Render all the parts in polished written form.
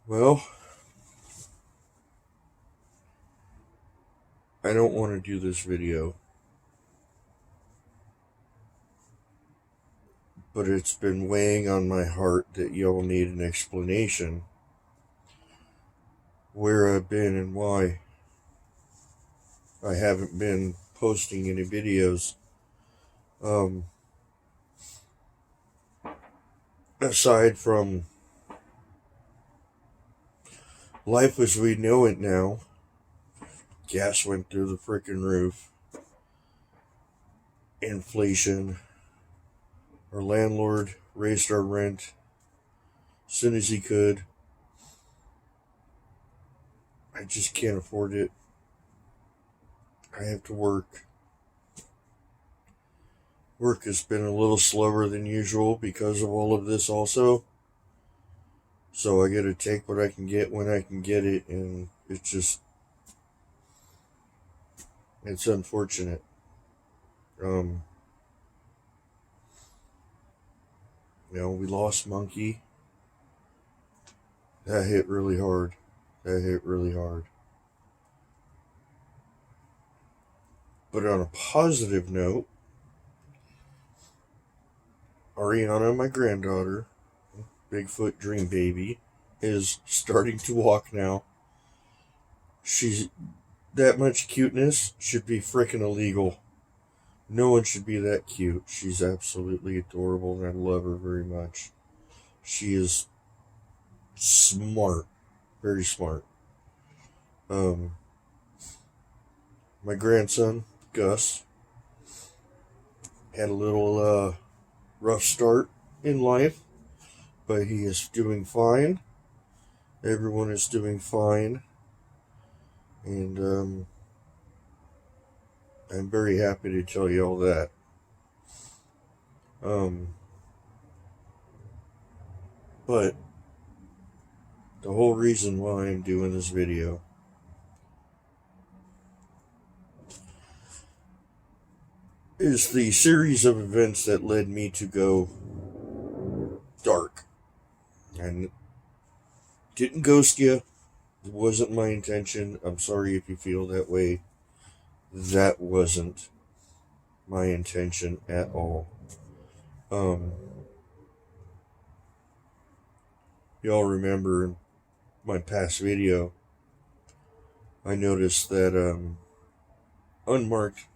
Well, I don't want to do this video, but it's been weighing on my heart that y'all need an explanation where I've been and why I haven't been posting any videos. Um, Aside from life as we know it now, gas went through the freaking roof, inflation, our landlord raised our rent as soon as he could. I just can't afford it. I have to work. Work has been a little slower than usual because of all of this, also. So I gotta take what I can get when I can get it, and it's unfortunate. Um, we lost Monkey. That hit really hard. That hit really hard. But on a positive note, Ariana, my granddaughter, Bigfoot dream baby, is starting to walk now. She's that much cuteness should be freaking illegal. No one should be that cute. She's absolutely adorable, and I love her very much. She is smart, very smart. Um, my grandson Gus had a little rough start in life, but he is doing fine. Everyone is doing fine, and I'm very happy to tell you all that. Um, but the whole reason why I'm doing this video is the series of events that led me to go dark. And didn't ghost you. It wasn't my intention. I'm sorry if you feel that way. That wasn't my intention at all. Um, y'all remember in my past video, I noticed that unmarked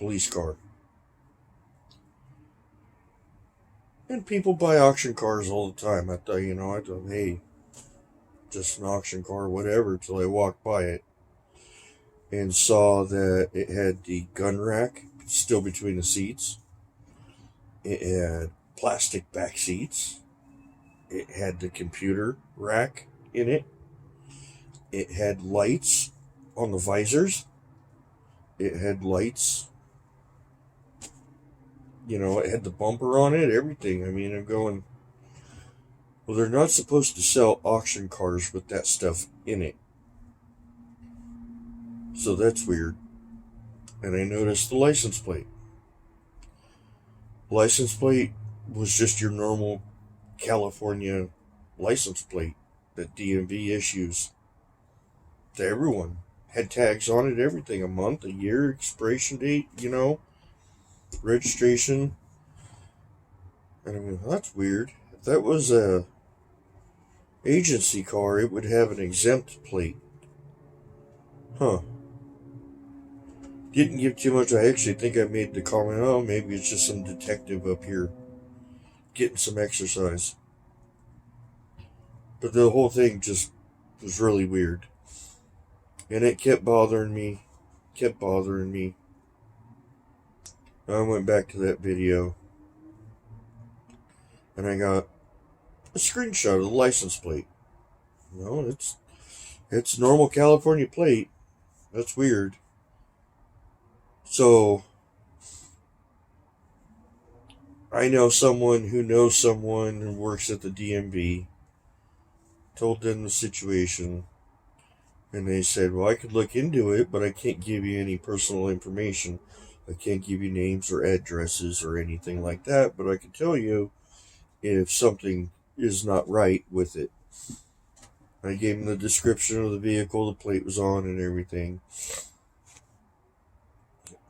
police car. And people buy auction cars all the time. I thought, hey, just an auction car, whatever, till I walked by it and saw that it had the gun rack still between the seats. It had plastic back seats. It had the computer rack in it. It had lights on the visors. It had lights. It had the bumper on it, everything. I mean, I'm going, well, they're not supposed to sell auction cars with that stuff in it. So that's weird. And I noticed the license plate. License plate was just your normal California license plate that DMV issues to everyone. Had tags on it, everything, a month, a year, expiration date, registration. And I mean, that's weird. If that was a agency car, it would have an exempt plate. Huh. Didn't give too much. I actually think I made the comment, oh, maybe it's just some detective up here getting some exercise. But the whole thing just was really weird. And it kept bothering me. I went back to that video and I got a screenshot of the license plate. It's normal California plate. That's weird. So I know someone who knows someone who works at the DMV. Told them the situation, and they said, well, I could look into it, but I can't give you any personal information. I can't give you names or addresses or anything like that, but I can tell you if is not right with it. I gave him the description of the vehicle the plate was on and everything.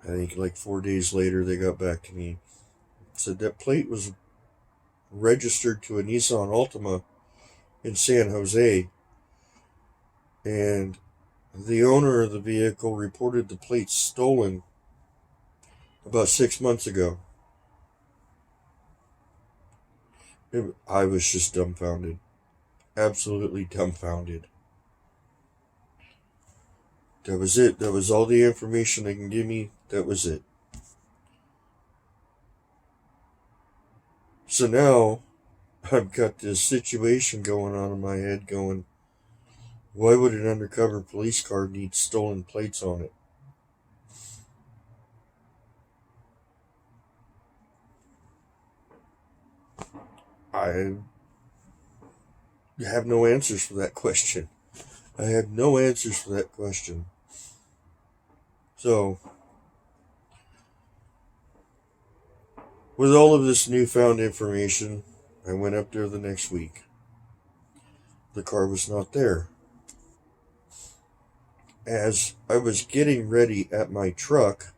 I think like 4 days later they got back to me. Said that plate was registered to a Nissan Altima in San Jose, and the owner of the vehicle reported the plate stolen about 6 months ago. I was just dumbfounded. Absolutely dumbfounded. That was it. That was all the information they can give me. That was it. So now, I've got this situation going on in my head going, why would an undercover police car need stolen plates on it? I have no answers for that question. I have no answers for that question. So, with all of this newfound information, I went up there the next week. The car was not there. As I was getting ready at my truck,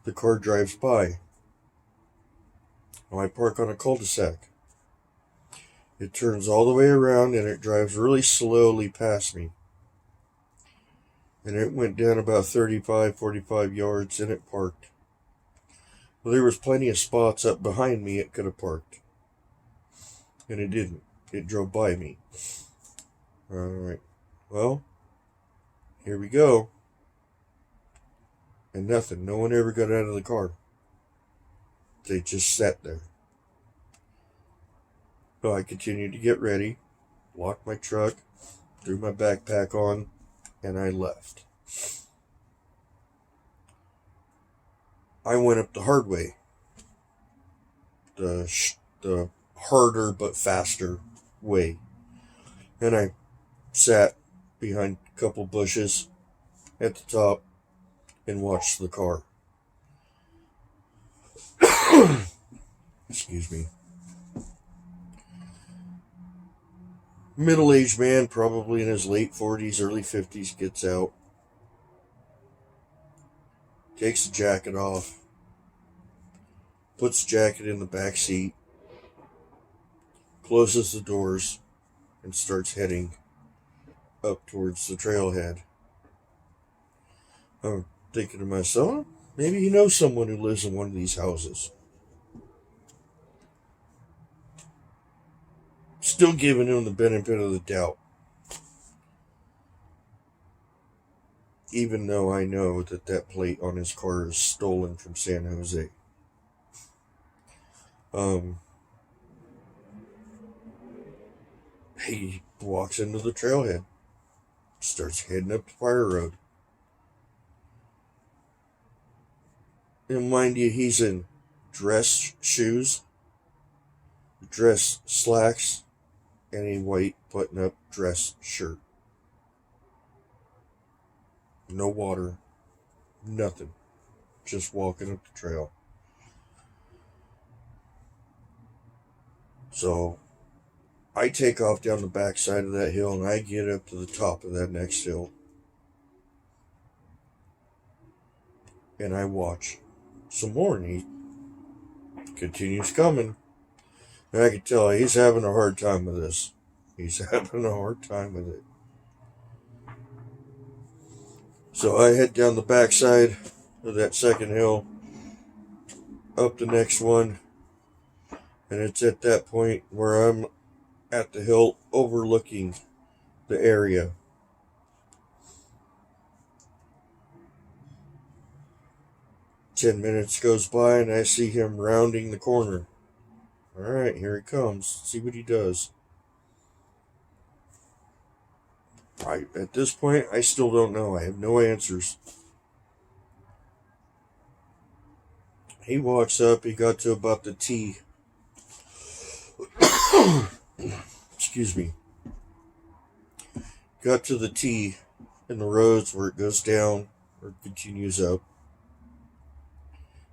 the car drives by. I park on a cul-de-sac. It turns all the way around and it drives really slowly past me. And it went down about 35, 45 yards and it parked. Well, there was plenty of spots up behind me it could have parked. And it didn't. It drove by me. Alright. Well, here we go. And nothing. No one ever got out of the car. They just sat there. So I continued to get ready, locked my truck, threw my backpack on, and I left. I went up the hard way. The harder but faster way. And I sat behind a couple bushes at the top and watched the car. Excuse me. Middle-aged man, probably in his late 40s, early 50s, gets out. Takes the jacket off. Puts the jacket in the back seat. Closes the doors. And starts heading up towards the trailhead. I'm thinking to myself, maybe he knows someone who lives in one of these houses. Still giving him the benefit of the doubt. Even though I know that plate on his car is stolen from San Jose. He walks into the trailhead. Starts heading up the fire road. And mind you, he's in dress shoes, dress slacks, and a white button-up dress shirt. No water, nothing. Just walking up the trail. So, I take off down the backside of that hill and I get up to the top of that next hill. And I watch some more and he continues coming. And I can tell he's having a hard time with this. He's having a hard time with it. So I head down the backside of that second hill, up the next one, and it's at that point where I'm at the hill overlooking the area. Ten minutes goes by and I see him rounding the corner. Alright, here he comes. See what he does. At this point, I still don't know. I have no answers. He walks up. He got to about the T. Excuse me. Got to the T in the roads where it goes down or continues up.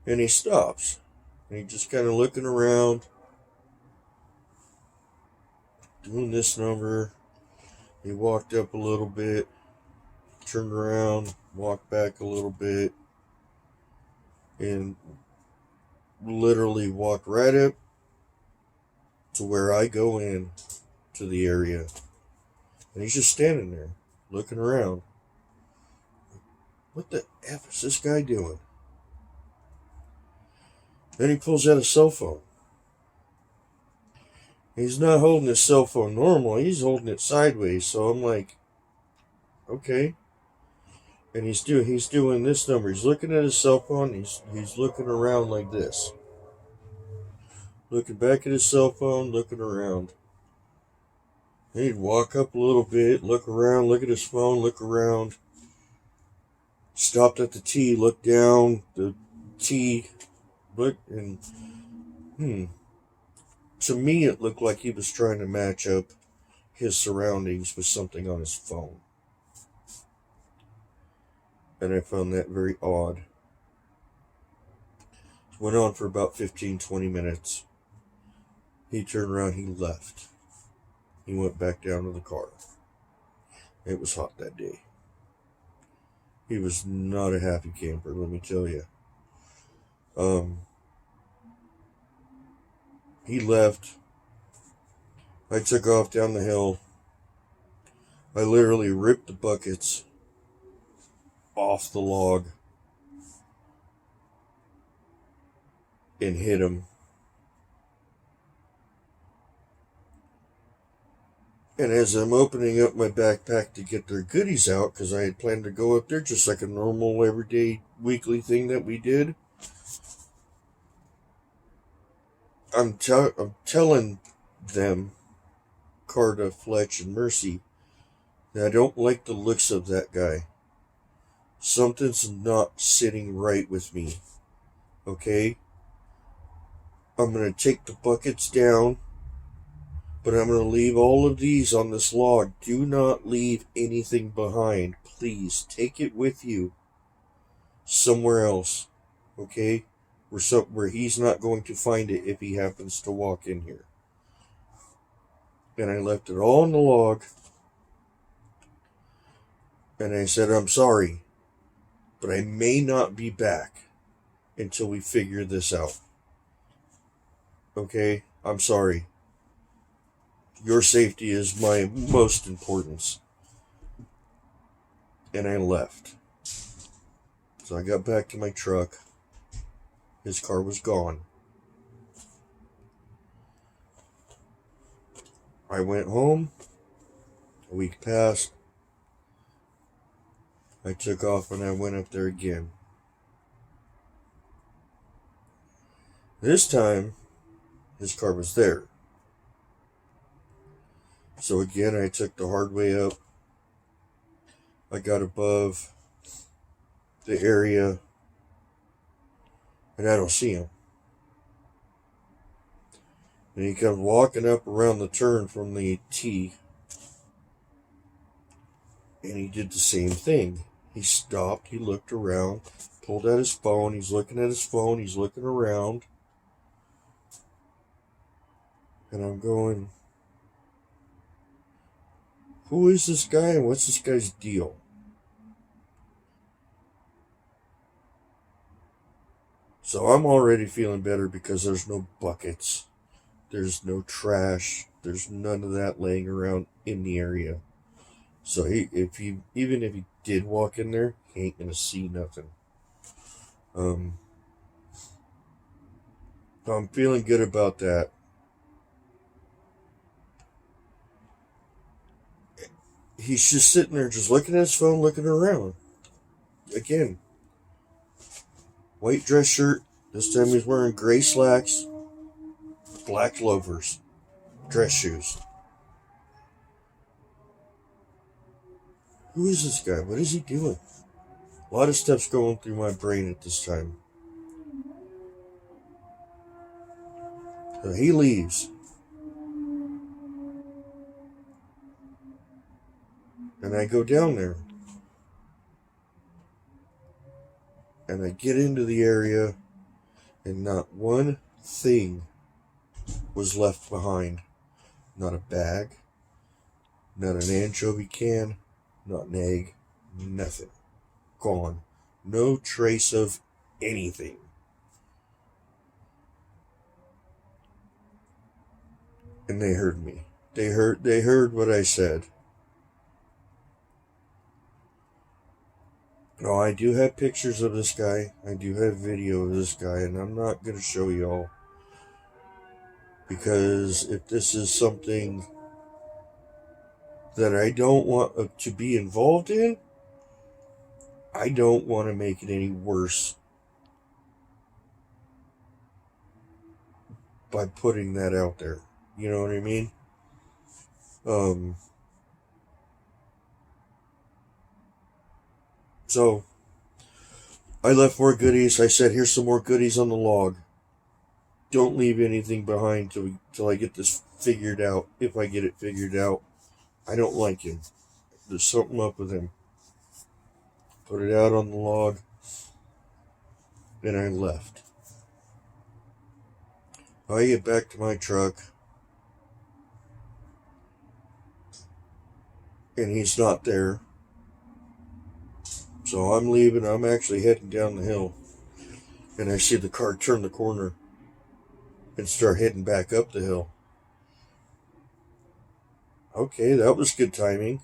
And he stops. And he's just kind of looking around. doing this number. He walked up a little bit, turned around, walked back a little bit, and literally walked right up to where I go in to the area. And he's just standing there, looking around. What the F is this guy doing? Then he pulls out a cell phone. He's not holding his cell phone normal, he's holding it sideways. So I'm like, okay. And he's doing this number. He's looking at his cell phone. He's looking around like this. Looking back at his cell phone, looking around. Then he'd walk up a little bit, look around, look at his phone, look around. Stopped at the T, looked down, the T, looked, and to me it looked like he was trying to match up his surroundings with something on his phone. And I found that very odd. It went on for about 15-20 minutes. He turned around, he left. He went back down to the car. It was hot that day. He was not a happy camper, let me tell you. He left. I took off down the hill. I literally ripped the buckets off the log and hit him. And as I'm opening up my backpack to get their goodies out, because I had planned to go up there just like a normal everyday weekly thing that we did, I'm telling them, Carta, Fletch, and Mercy, that I don't like the looks of that guy. Something's not sitting right with me. Okay? I'm going to take the buckets down, but I'm going to leave all of these on this log. Do not leave anything behind. Please, take it with you somewhere else. Okay? Where he's not going to find it if he happens to walk in here. And I left it all on the log. And I said, I'm sorry, but I may not be back until we figure this out. Okay? I'm sorry. Your safety is my most importance. And I left. So I got back to my truck. His car was gone. I went home. A week passed. I took off and I went up there again. This time, his car was there. So again, I took the hard way up. I got above the area, and I don't see him. And he comes walking up around the turn from the T, and he did the same thing. He stopped, he looked around, pulled out his phone, he's looking at his phone, he's looking around. And I'm going, who is this guy and what's this guy's deal? So I'm already feeling better because there's no buckets. There's no trash. There's none of that laying around in the area. So even if he did walk in there, he ain't gonna see nothing. I'm feeling good about that. He's just sitting there, just looking at his phone, looking around. Again, white dress shirt. This time he's wearing gray slacks, black loafers, dress shoes. Who is this guy? What is he doing? A lot of stuff's going through my brain at this time. So he leaves. And I go down there. And I get into the area, and not one thing was left behind. not a bag, not an anchovy can, not an egg, nothing. Gone. No trace of anything. And they heard me. They heard what I said. Oh, I do have pictures of this guy. I do have video of this guy, and I'm not going to show y'all. Because if this is something that I don't want to be involved in, I don't want to make it any worse by putting that out there. You know what I mean? So, I left more goodies. I said, here's some more goodies on the log. Don't leave anything behind till I get this figured out. If I get it figured out. I don't like him. There's something up with him. Put it out on the log. Then I left. I get back to my truck. And he's not there. So I'm leaving. I'm actually heading down the hill. And I see the car turn the corner and start heading back up the hill. Okay, that was good timing.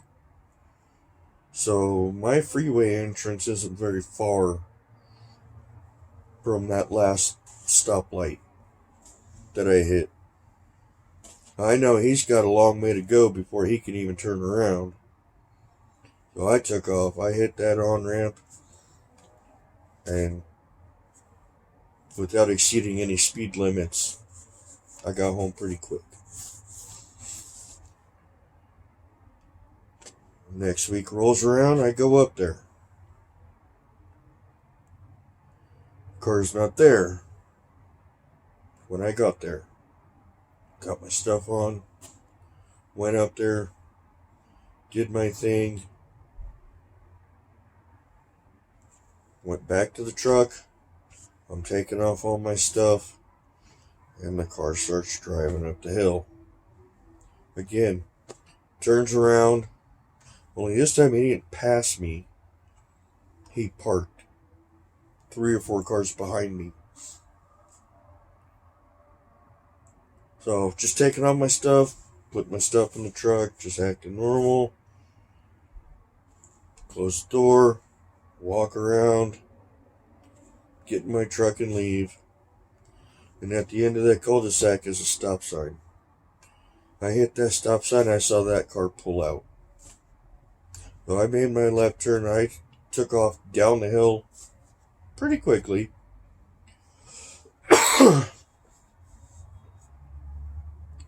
So my freeway entrance isn't very far from that last stoplight that I hit. I know he's got a long way to go before he can even turn around. So I took off. I hit that on-ramp, and without exceeding any speed limits, I got home pretty quick. Next week rolls around, I go up there. Car's not there when I got there. Got my stuff on, went up there, did my thing, went back to the truck. I'm taking off all my stuff, and the car starts driving up the hill. Again, turns around, only this time he didn't pass me. He parked 3 or 4 cars behind me. So, just taking off my stuff, put my stuff in the truck, just acting normal. Close the door, walk around, get in my truck and leave. And at the end of that cul-de-sac is a stop sign. I hit that stop sign, I saw that car pull out. So I made my left turn. I took off down the hill pretty quickly.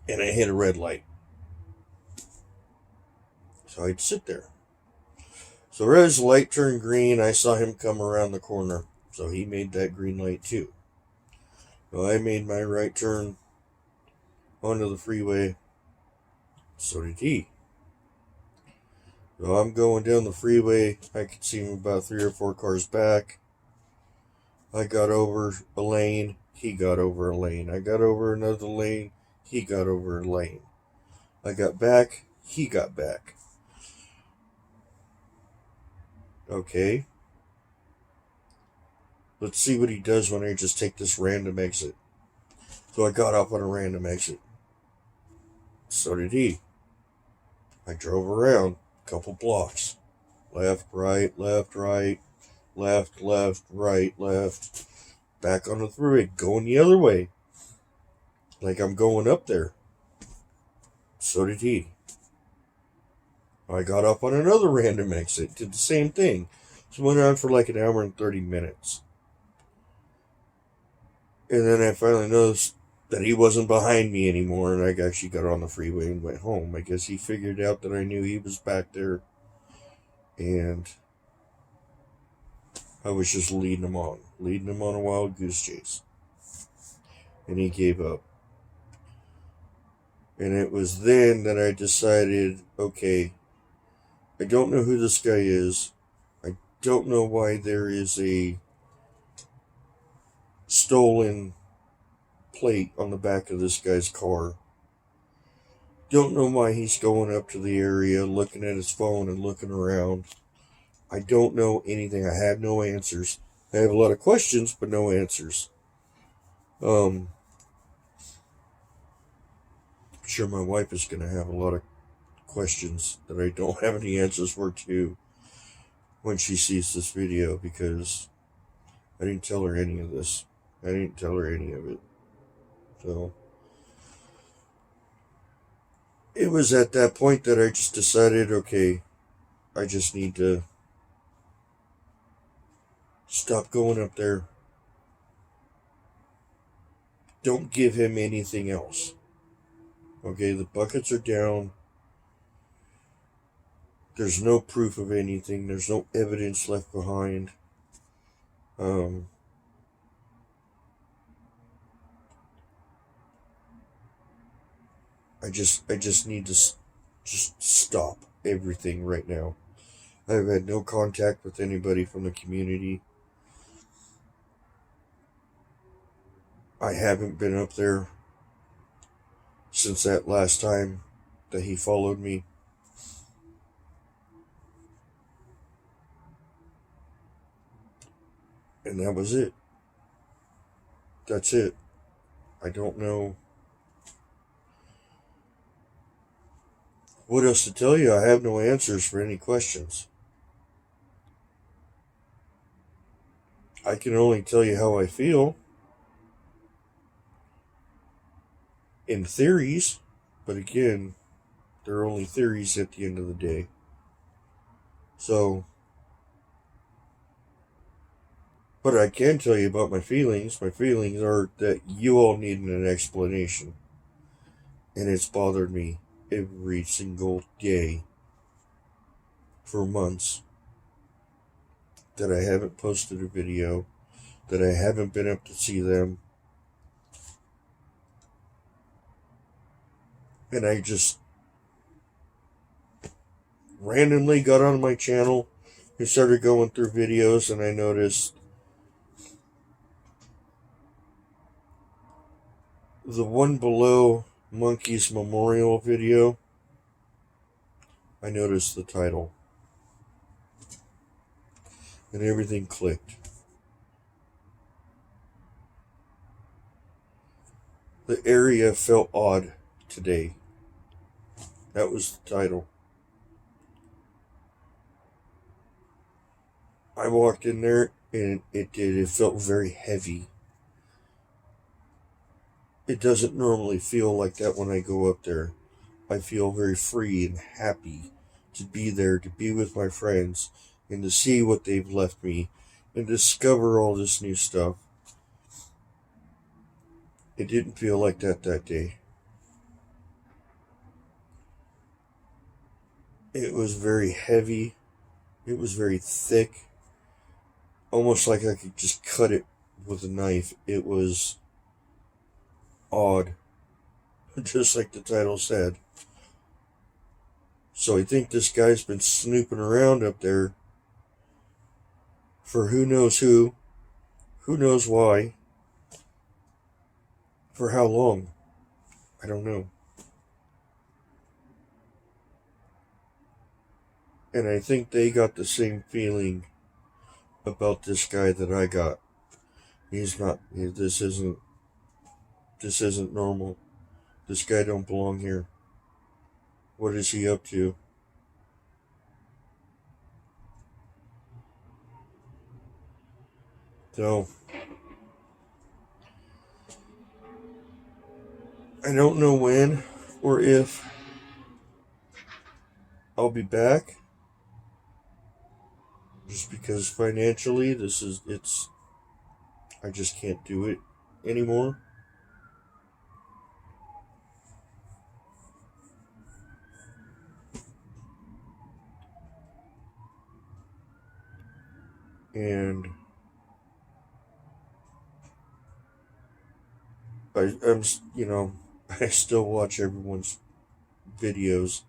And I hit a red light. So I'd sit there. So as the light turned green, I saw him come around the corner. So he made that green light too. So I made my right turn onto the freeway. So did he. So I'm going down the freeway. I could see him about 3 or 4 cars back. I got over a lane. He got over a lane. I got over another lane. He got over a lane. I got back. He got back. Okay. Let's see what he does when I just take this random exit. So I got off on a random exit. So did he. I drove around a couple blocks. Left, right, left, right, left, left, right, left. Back on the freeway, going the other way. Like I'm going up there. So did he. I got off on another random exit, did the same thing. So it went on for like an hour and 30 minutes. And then I finally noticed that he wasn't behind me anymore, and I actually got on the freeway and went home. I guess he figured out that I knew he was back there, and I was just leading him on a wild goose chase. And he gave up. And it was then that I decided, okay, I don't know who this guy is. I don't know why there is a stolen plate on the back of this guy's car. Don't know why he's going up to the area, looking at his phone and looking around. I don't know anything. I have no answers. I have a lot of questions, but no answers. I'm sure my wife is going to have a lot of questions that I don't have any answers for too when she sees this video, because I didn't tell her any of this. I didn't tell her any of it. So it was at that point that I just decided, okay, I just need to stop going up there. Don't give him anything else. Okay, the buckets are down. There's no proof of anything. There's no evidence left behind. I just need to just stop everything right now. I've had no contact with anybody from the community. I haven't been up there since that last time that he followed me. And that was it. That's it. I don't know what else to tell you. I have no answers for any questions. I can only tell you how I feel in theories, but again, they're only theories at the end of the day. So, but I can tell you about my feelings. My feelings are that you all need an explanation. And it's bothered me every single day for months that I haven't posted a video, that I haven't been up to see them. And I just randomly got on my channel and started going through videos, and I noticed the one below Monkey's memorial video. I noticed the title, and everything clicked. The area felt odd today. That was the title. I walked in there and it felt very heavy. It doesn't normally feel like that when I go up there. I feel very free and happy to be there, to be with my friends, and to see what they've left me, and discover all this new stuff. It didn't feel like that day. It was very heavy. It was very thick. Almost like I could just cut it with a knife. It was odd. Just like the title said. So I think this guy's been snooping around up there for who knows who knows why, for how long. I don't know. And I think they got the same feeling about this guy that I got. This isn't normal. This guy don't belong here. What is he up to? So, I don't know when or if I'll be back. Just because financially, I just can't do it anymore. And I'm, I still watch everyone's videos.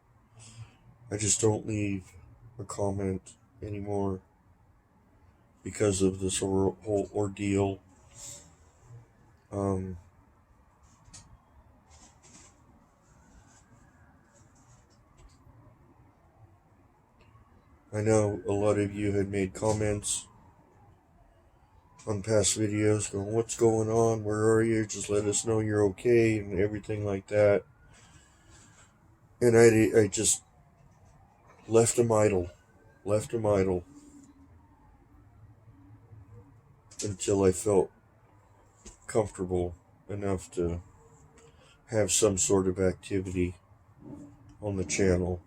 I just don't leave a comment anymore because of this whole ordeal. I know a lot of you had made comments on past videos going, what's going on? Where are you? Just let us know you're okay and everything like that. And I just left him idle. Until I felt comfortable enough to have some sort of activity on the channel.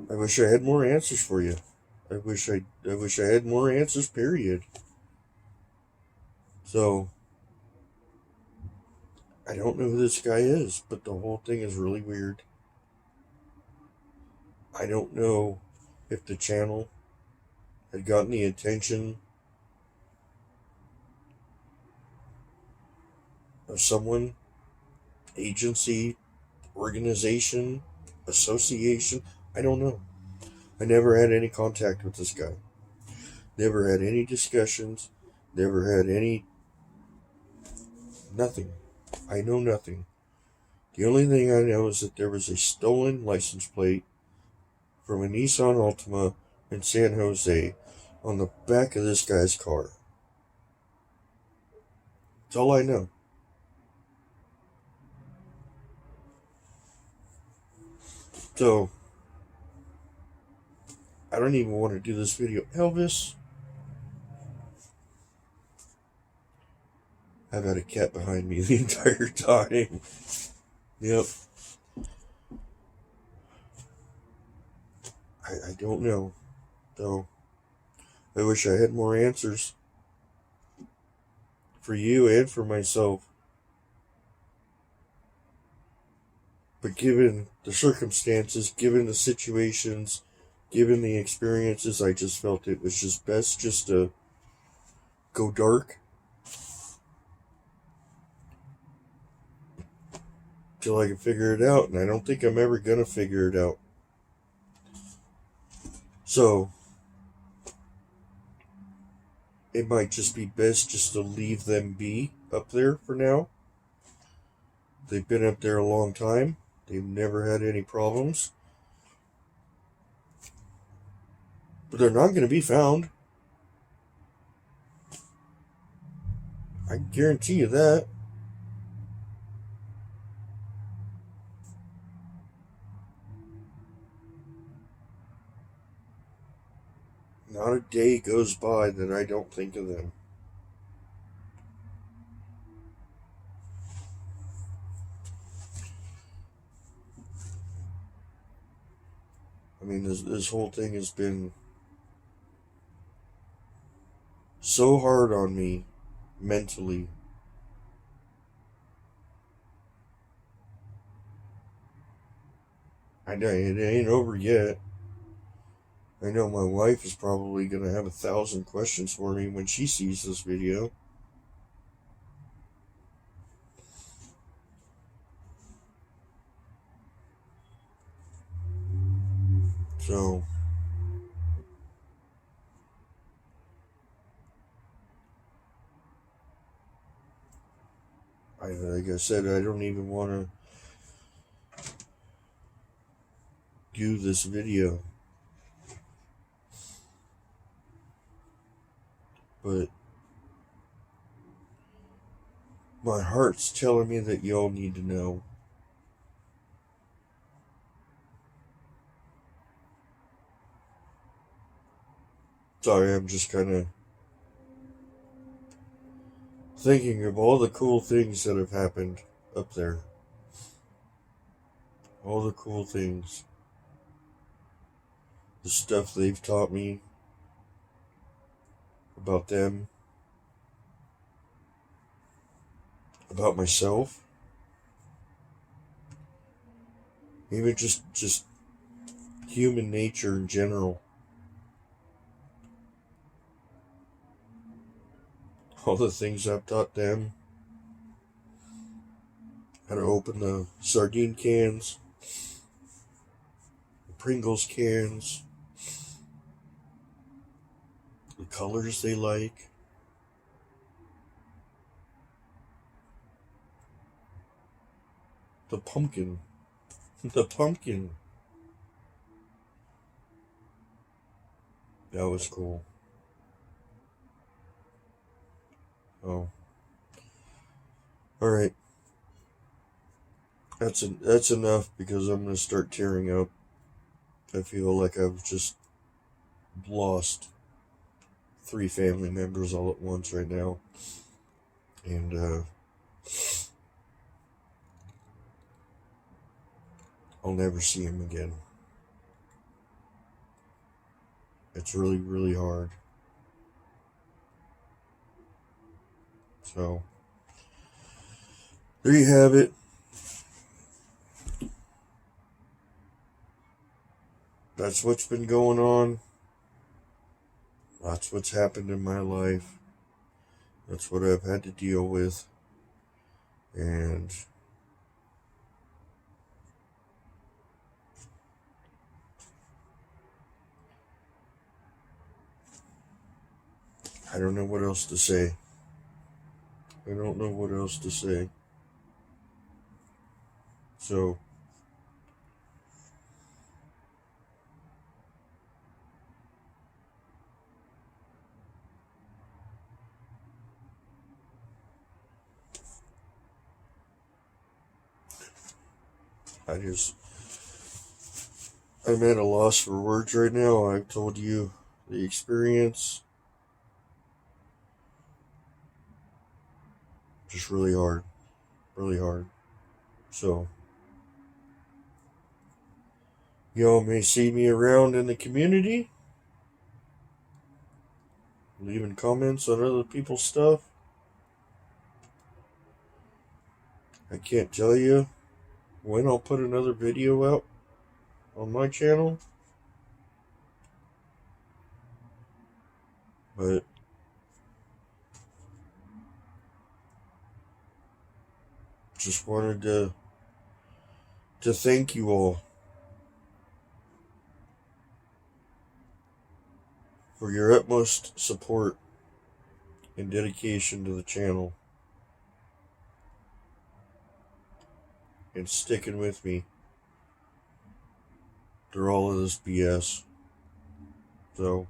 I wish I had more answers for you. I wish I had more answers, period. So I don't know who this guy is, but the whole thing is really weird. I don't know if the channel had gotten the attention of someone, agency, organization, association. I don't know. I never had any contact with this guy. Never had any discussions. Never had any. Nothing. I know nothing. The only thing I know is that there was a stolen license plate from a Nissan Altima in San Jose on the back of this guy's car. That's all I know. So, I don't even want to do this video. Elvis, I've had a cat behind me the entire time. Yep. I don't know. So, I wish I had more answers for you and for myself. But given the circumstances, given the situations, given the experiences, I just felt it was just best just to go dark till I can figure it out, and I don't think I'm ever gonna figure it out. So it might just be best just to leave them be up there for now. They've been up there a long time. They've never had any problems. But they're not going to be found. I guarantee you that. Not a day goes by that I don't think of them. I mean, this whole thing has been so hard on me mentally. I know it ain't over yet. I know my wife is probably going to have 1,000 questions for me when she sees this video. So, like I said, I don't even want to do this video. But my heart's telling me that y'all need to know. Sorry, I'm just kind of thinking of all the cool things that have happened up there. All the cool things. The stuff they've taught me about them. About myself. Even just human nature in general. All the things I've taught them. How to open the sardine cans. The Pringles cans. The colors they like. The pumpkin. The pumpkin. That was cool. Oh. Alright. That's enough because I'm going to start tearing up. I feel like I've just lost 3 family members all at once right now. And I'll never see him again. It's really, really hard. So, there you have it. That's what's been going on. That's what's happened in my life. That's what I've had to deal with. And I don't know what else to say. I don't know what else to say. So, I'm at a loss for words right now. I've told you the experience. Just really hard. Really hard. So, y'all may see me around in the community, leaving comments on other people's stuff. I can't tell you when I'll put another video out on my channel, but just wanted to thank you all for your utmost support and dedication to the channel and sticking with me through all of this BS. So,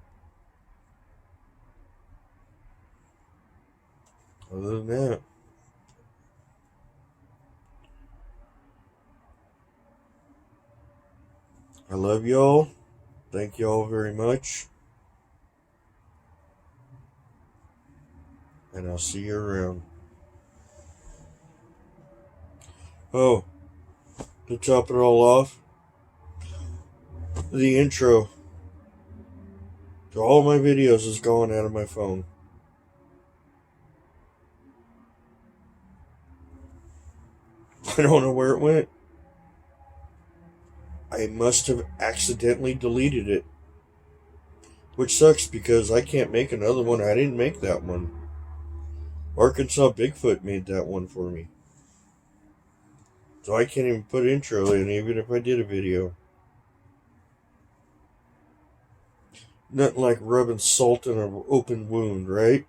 other than that, I love y'all. Thank y'all very much. And I'll see you around. Oh, to top it all off, the intro to all my videos is gone out of my phone. I don't know where it went. I must have accidentally deleted it. Which sucks because I can't make another one. I didn't make that one. Arkansas Bigfoot made that one for me. So I can't even put intro in even if I did a video. Nothing like rubbing salt in an open wound, right?